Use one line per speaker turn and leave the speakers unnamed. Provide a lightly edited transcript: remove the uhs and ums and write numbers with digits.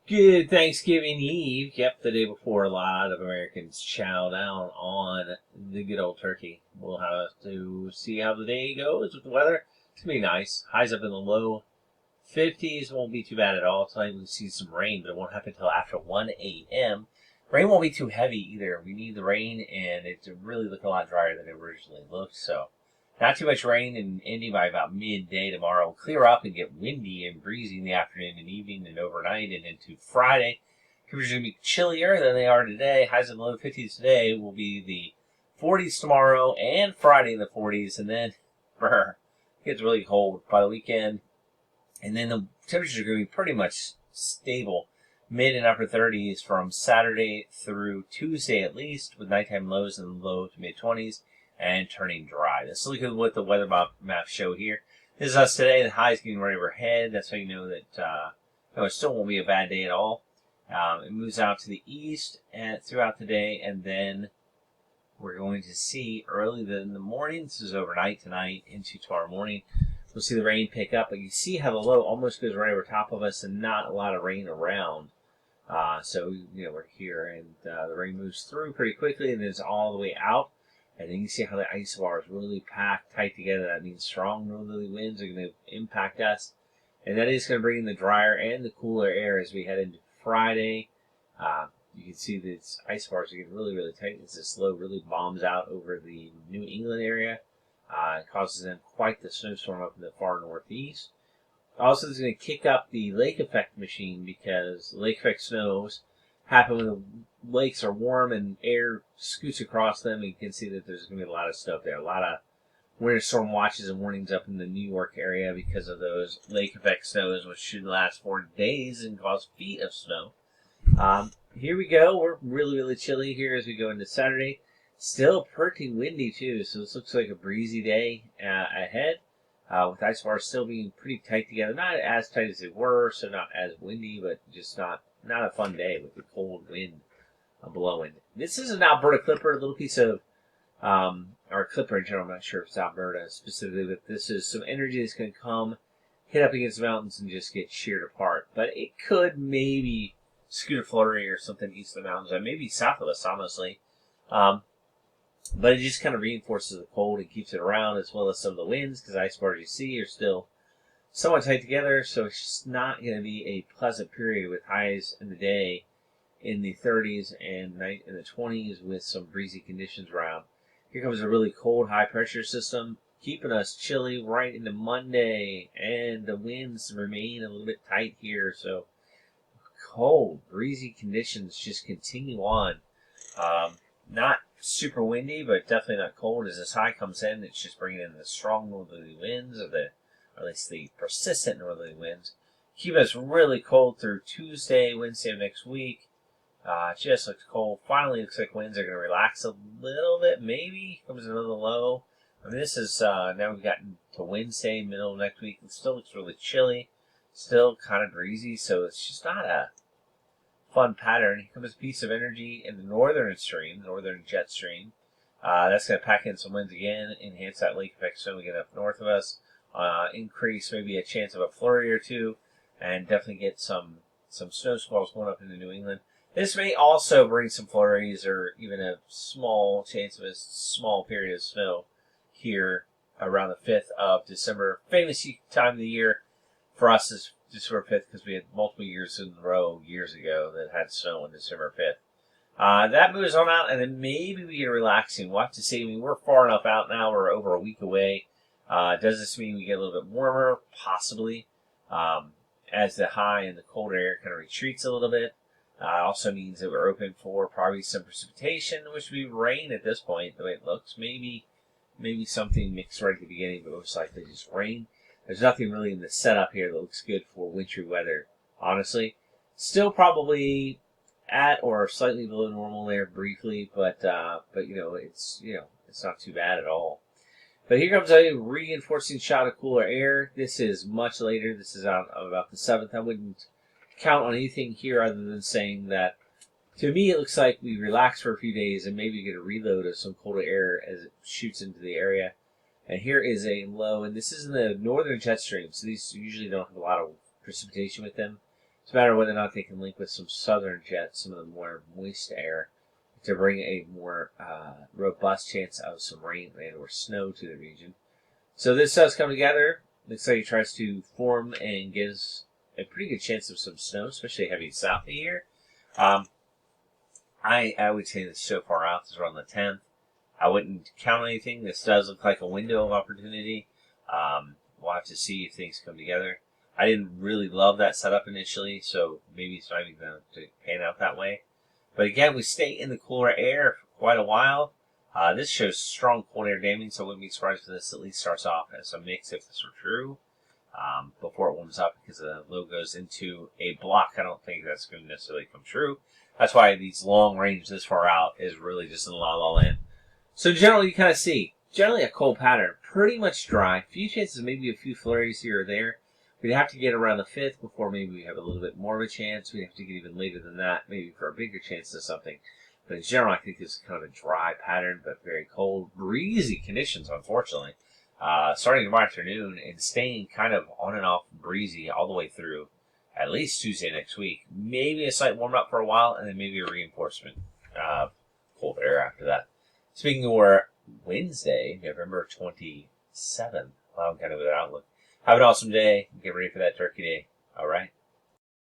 Good Thanksgiving Eve. Yep, the day before a lot of Americans chow down on the good old turkey. We'll have to see how the day goes with the weather. It's going to be nice. Highs up in the low 50s. Won't be too bad at all. Tonight we'll see some rain, but it won't happen until after 1 a.m. Rain won't be too heavy either. We need the rain, and it's really looking a lot drier than it originally looked, so not too much rain in Indy by about midday tomorrow. We'll clear up and get windy and breezy in the afternoon and evening and overnight and into Friday. Temperatures are going to be chillier than they are today. Highs in the low 50s today will be the 40s tomorrow and Friday in the 40s. And then it gets really cold by the weekend. And then the temperatures are going to be pretty much stable. Mid and upper 30s from Saturday through Tuesday at least, with nighttime lows in the low to mid 20s. And turning dry. Let's look at what the weather map show here. This is us today. The high is getting right overhead. That's how you know that it still won't be a bad day at all. It moves out to the east and throughout the day, and then we're going to see early in the morning. This is overnight tonight into tomorrow morning. We'll see the rain pick up, but you see how the low almost goes right over top of us, and not a lot of rain around. So we're here, and the rain moves through pretty quickly, and it's all the way out. And then you see how the isobars really packed tight together. That means strong northerly winds are going to impact us. And that is going to bring in the drier and the cooler air as we head into Friday. You can see these isobars are getting really, really tight as this low really bombs out over the New England area. It causes them quite the snowstorm up in the far northeast. Also, this is going to kick up the lake effect machine because lake effect snows happen when the lakes are warm and air scoots across them. You can see that there's going to be a lot of stuff there. A lot of winter storm watches and warnings up in the New York area because of those lake effect snows, which should last for days and cause feet of snow. Here we go. We're really, really chilly here as we go into Saturday. Still pretty windy, too, so this looks like a breezy day ahead. With isobars still being pretty tight together. Not as tight as they were, so not as windy, but just not a fun day with the cold wind blowing. This is an Alberta clipper, a little piece of, or clipper in general. I'm not sure if it's Alberta specifically, but this is some energy that's going to come, hit up against the mountains, and just get sheared apart. But it could maybe scoot a flurry or something east of the mountains, and maybe south of us, honestly. But it just kind of reinforces the cold and keeps it around, as well as some of the winds, because isobars you see are still somewhat tight together, so it's just not going to be a pleasant period with highs in the day in the 30s and night in the 20s with some breezy conditions around. Here comes a really cold high pressure system, keeping us chilly right into Monday, and the winds remain a little bit tight here, so cold, breezy conditions just continue on. Not super windy, but definitely not cold. As this high comes in, it's just bringing in the strong northerly winds, or at least the persistent northerly winds. Keep us really cold through Tuesday, Wednesday of next week. Just looks cold. Finally, looks like winds are going to relax a little bit. Maybe comes another low. I mean, this is now we've gotten to Wednesday, middle of next week. It still looks really chilly, still kind of breezy. So it's just not a fun pattern. Here comes a piece of energy in the northern jet stream. That's going to pack in some winds again, enhance that lake effect snow we get up north of us, increase maybe a chance of a flurry or two, and definitely get some snow squalls going up into New England. This may also bring some flurries or even a small chance of a small period of snow here around the 5th of December. Famous time of the year for us is December 5th because we had multiple years in a row years ago that had snow on December 5th. That moves on out, and then maybe we get relaxing. We'll have to see. I mean, we're far enough out now. We're over a week away. Does this mean we get a little bit warmer? Possibly. As the high and the colder air kind of retreats a little bit. Also means that we're open for probably some precipitation, which would be rain at this point, the way it looks. Maybe something mixed right at the beginning, but most likely just rain. There's nothing really in the setup here that looks good for wintry weather, honestly. Still probably at or slightly below normal there briefly, but it's not too bad at all. But here comes a reinforcing shot of cooler air. This is much later. This is out about the 7th. I wouldn't count on anything here other than saying that to me it looks like we relax for a few days and maybe get a reload of some colder air as it shoots into the area. And here is a low, and this is in the northern jet stream, so these usually don't have a lot of precipitation with them. It's a matter of whether or not they can link with some southern jets, some of the more moist air, to bring a more robust chance of some rain and or snow to the region. So this does come together. Looks like it tries to form and gives a pretty good chance of some snow, especially heavy south of here. I would say this so far out is around the 10th. I wouldn't count anything. This does look like a window of opportunity. We'll have to see if things come together. I didn't really love that setup initially, so maybe it's not even going to pan out that way. But again, we stay in the cooler air for quite a while. This shows strong cold air damping, so I wouldn't be surprised if this at least starts off as a mix if this were true before it warms up, because the low goes into a block. I don't think that's going to necessarily come true. That's why these long range this far out is really just in la la land. So generally, you kind of see a cold pattern, pretty much dry. Few chances, maybe a few flurries here or there. We'd have to get around the 5th before maybe we have a little bit more of a chance. We'd have to get even later than that, maybe for a bigger chance of something. But in general, I think this is kind of a dry pattern, but very cold, breezy conditions, unfortunately. Starting tomorrow afternoon and staying kind of on and off breezy all the way through at least Tuesday next week. Maybe a slight warm up for a while, and then maybe a reinforcement cold air after that. Speaking of Wednesday, November 27th, well, I'm kind of with an outlook. Have an awesome day. Get ready for that Turkey Day. All right.